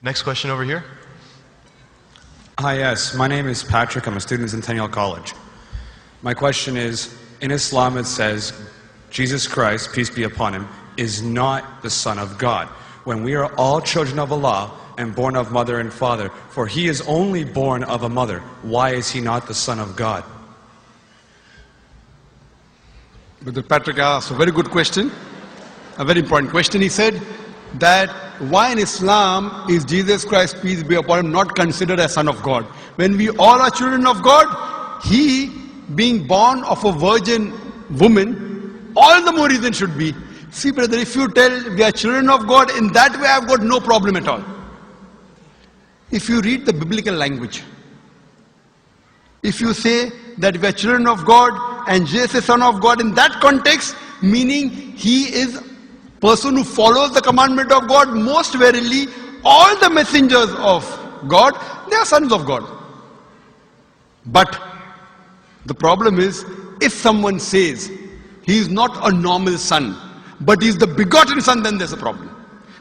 Next question over here. Hi, yes. My name is Patrick. I'm a student at Centennial College. My question is, in Islam it says, Jesus Christ, peace be upon him, is not the Son of God. When we are all children of Allah and born of mother and father, for he is only born of a mother, why is he not the Son of God? Brother Patrick asked a very good question, a very important question. He said that why in Islam is Jesus Christ, peace be upon him, not considered as Son of God? When we all are children of God, he being born of a virgin woman, all the more reason should be. See brother, if you tell we are children of God, in that way I've got no problem at all. If you read the biblical language, if you say that we are children of God and Jesus is Son of God, in that context, meaning he is person who follows the commandment of God, most verily all the messengers of God, they are sons of God. But the problem is, if someone says he is not a normal son, but he is the begotten son, then there's a problem.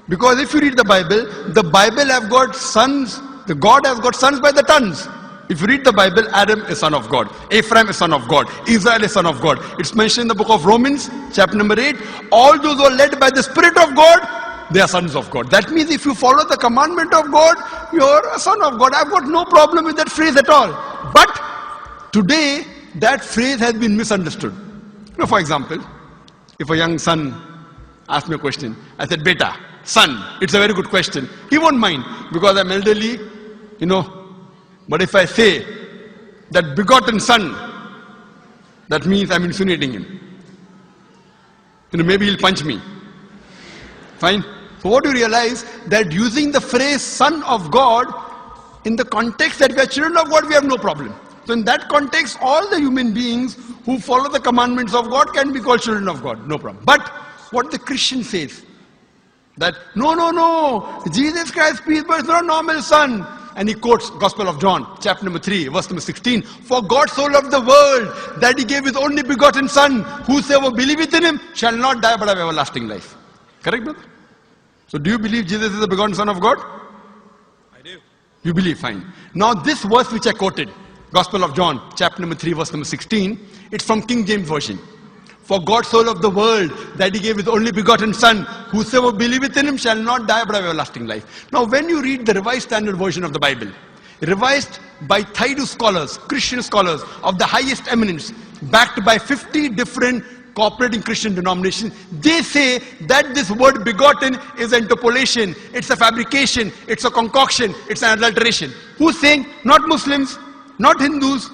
Because if you read the Bible have got sons, the God has got sons by the tons. If you read the Bible, Adam is son of God, Ephraim is son of God, Israel is son of God. It's mentioned in the book of Romans, chapter number 8, all those who are led by the Spirit of God, they are sons of God. That means if you follow the commandment of God, you're a son of God. I've got no problem with that phrase at all. But today, that phrase has been misunderstood. You know, for example, if a young son asks me a question, I said, Beta, son, it's a very good question. He won't mind because I'm elderly, you know. But if I say that begotten son, that means I'm insinuating him. You know, maybe he'll punch me. Fine. So what do you realize? That using the phrase son of God, in the context that we are children of God, we have no problem. So in that context, all the human beings who follow the commandments of God can be called children of God. No problem. But what the Christian says, that no, Jesus Christ, peace be upon him, is not a normal son. And he quotes Gospel of John, chapter number 3, verse number 16. For God so loved the world that he gave his only begotten son. Whosoever believeth in him shall not die but have everlasting life. Correct, brother? So do you believe Jesus is the begotten son of God? I do. You believe, fine. Now this verse which I quoted, Gospel of John, chapter number 3, verse number 16, it's from King James Version. For God so loved the world that he gave his only begotten son. Whosoever believeth in him shall not die but have everlasting life. Now when you read the Revised Standard Version of the Bible, revised by Thaidu scholars, Christian scholars of the highest eminence, backed by 50 different cooperating Christian denominations, they say that this word begotten is an interpolation, it's a fabrication, it's a concoction, it's an adulteration. Who's saying? Not Muslims, not Hindus.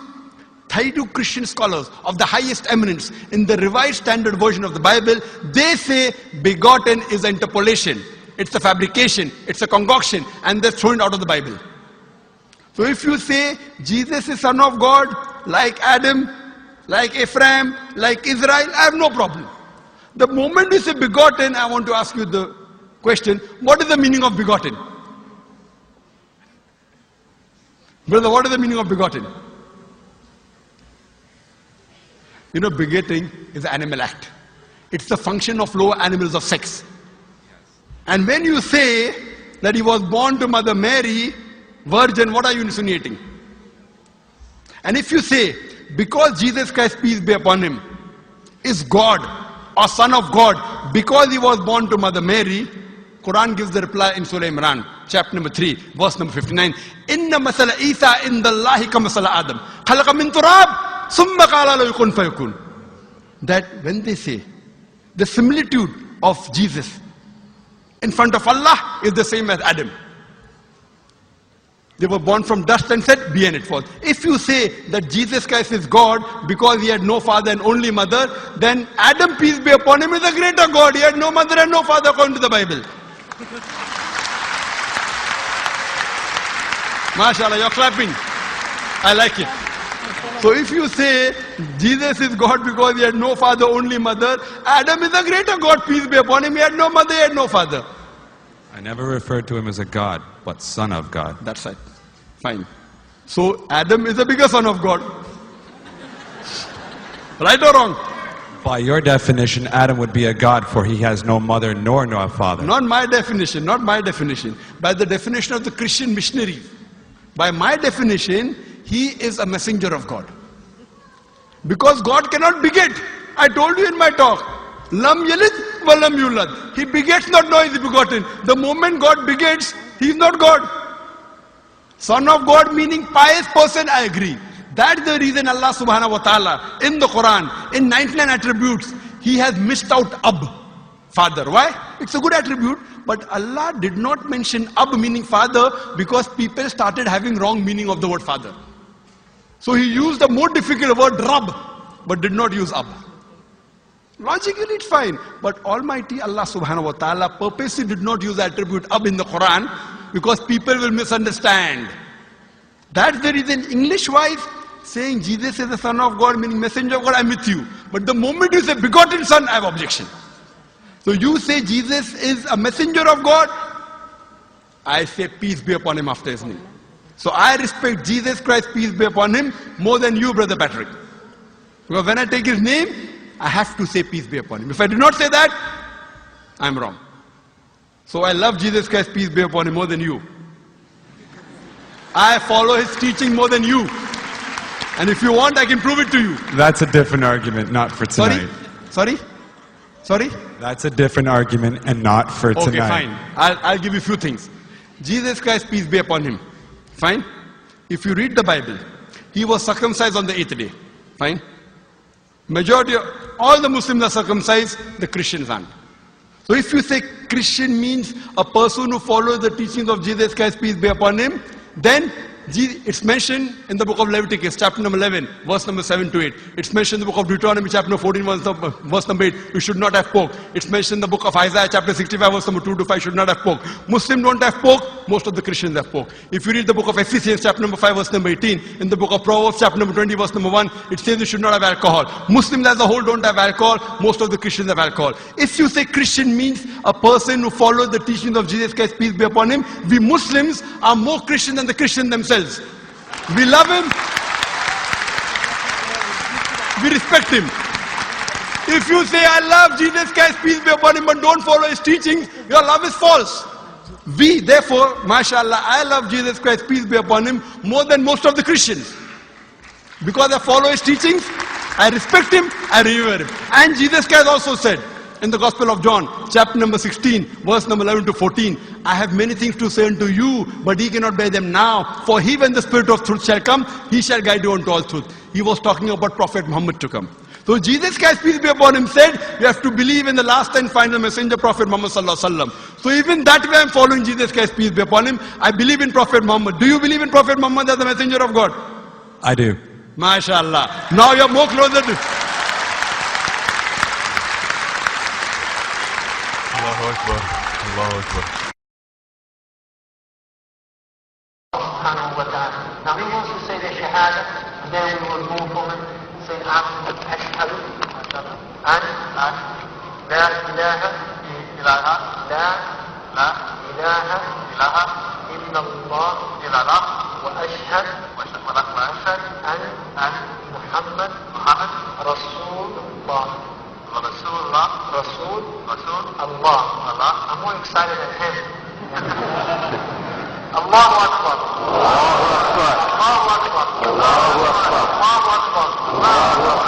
Thaidu Christian scholars of the highest eminence in the Revised Standard Version of the Bible, they say begotten is an interpolation, it's a fabrication, it's a concoction, and they're thrown out of the Bible. So if you say Jesus is Son of God, like Adam, like Ephraim, like Israel, I have no problem. The moment you say begotten, I want to ask you the question, what is the meaning of begotten? Brother, what is the meaning of begotten? You know, begetting is an animal act. It's the function of lower animals of sex. And when you say that he was born to Mother Mary, virgin, what are you insinuating? And if you say, because Jesus Christ, peace be upon him, is God or Son of God, because he was born to Mother Mary, Quran gives the reply in Surah Imran, chapter number 3, verse number 59. Inna masala Isa indallahi ka masala Adam. Khalaqa min turab. That when they say the similitude of Jesus in front of Allah is the same as Adam. They were born from dust and said, be and it was. If you say that Jesus Christ is God because he had no father and only mother, then Adam, peace be upon him, is a greater God. He had no mother and no father according to the Bible. MashaAllah, you're clapping. I like it. So if you say Jesus is God because he had no father, only mother, Adam is a greater God, peace be upon him. He had no mother, he had no father. I never referred to him as a God, but Son of God. That's right. Fine. So Adam is a bigger son of God. Right or wrong? By your definition, Adam would be a god, for he has no mother nor no father. Not my definition, not my definition. By the definition of the Christian missionary. By my definition, he is a messenger of God. Because God cannot beget. I told you in my talk. Lam yalid wa lam yulad. He begets not, nor is he begotten. The moment God begets, he is not God. Son of God meaning pious person, I agree. That's the reason Allah subhanahu wa ta'ala in the Quran, in 99 attributes, he has missed out Ab, father. Why? It's a good attribute, but Allah did not mention Ab meaning father because people started having wrong meaning of the word father. So he used a more difficult word Rab, but did not use Ab. Logically it's fine, but Almighty Allah subhanahu wa ta'ala purposely did not use the attribute Ab in the Quran because people will misunderstand. That's the reason English-wise, saying Jesus is the Son of God, meaning messenger of God, I'm with you. But the moment you say begotten Son, I have objection. So you say Jesus is a messenger of God, I say peace be upon him after his name. So I respect Jesus Christ, peace be upon him, more than you, Brother Patrick. Because when I take his name, I have to say peace be upon him. If I do not say that, I'm wrong. So I love Jesus Christ, peace be upon him, more than you. I follow his teaching more than you. And if you want, I can prove it to you. That's a different argument, not for tonight. Sorry? That's a different argument and not for tonight. Okay, fine. I'll give you a few things. Jesus Christ, peace be upon him. Fine? If you read the Bible, he was circumcised on the 8th day. Fine? Majority of all the Muslims are circumcised, the Christians aren't. So if you say Christian means a person who follows the teachings of Jesus Christ, peace be upon him, then it's mentioned in the book of Leviticus, chapter number 11, verse number 7 to 8. It's mentioned in the book of Deuteronomy, chapter number 14, verse number 8, you should not have pork. It's mentioned in the book of Isaiah, chapter 65, verse number 2 to 5, should not have pork. Muslims don't have pork, most of the Christians have pork. If you read the book of Ephesians, chapter number 5, verse number 18, in the book of Proverbs, chapter number 20, verse number 1, it says you should not have alcohol. Muslims as a whole don't have alcohol, most of the Christians have alcohol. If you say Christian means a person who follows the teachings of Jesus Christ, peace be upon him, we Muslims are more Christian than the Christians themselves. We love him. We respect him. If you say, I love Jesus Christ, peace be upon him, but don't follow his teachings, your love is false. We, therefore, mashallah, I love Jesus Christ, peace be upon him, more than most of the Christians. Because I follow his teachings, I respect him, I revere him. And Jesus Christ also said, in the Gospel of John, chapter number 16, verse number 11 to 14, I have many things to say unto you, but ye cannot bear them now. For he, when the Spirit of truth shall come, he shall guide you unto all truth. He was talking about Prophet Muhammad to come. So Jesus Christ, peace be upon him, said, you have to believe in the last and final messenger, Prophet Muhammad sallallahu alaihi wasallam. So even that way I'm following Jesus Christ, peace be upon him. I believe in Prophet Muhammad. Do you believe in Prophet Muhammad as the messenger of God? I do. MashaAllah. Now you're more closer to... Allahu Akbar. Allahu Akbar. Subhanahu wa ta'ala. Now he wants to say the Shahada, and then we will move forward, say Ashhadu an la ilaha illallah wa ashhad an Muhammad Rasulullah. Rasul Allah. I'm more excited than him. Allahu Akbar. Allahu Akbar. Allahu Akbar. Allahu Akbar. Allahu Akbar.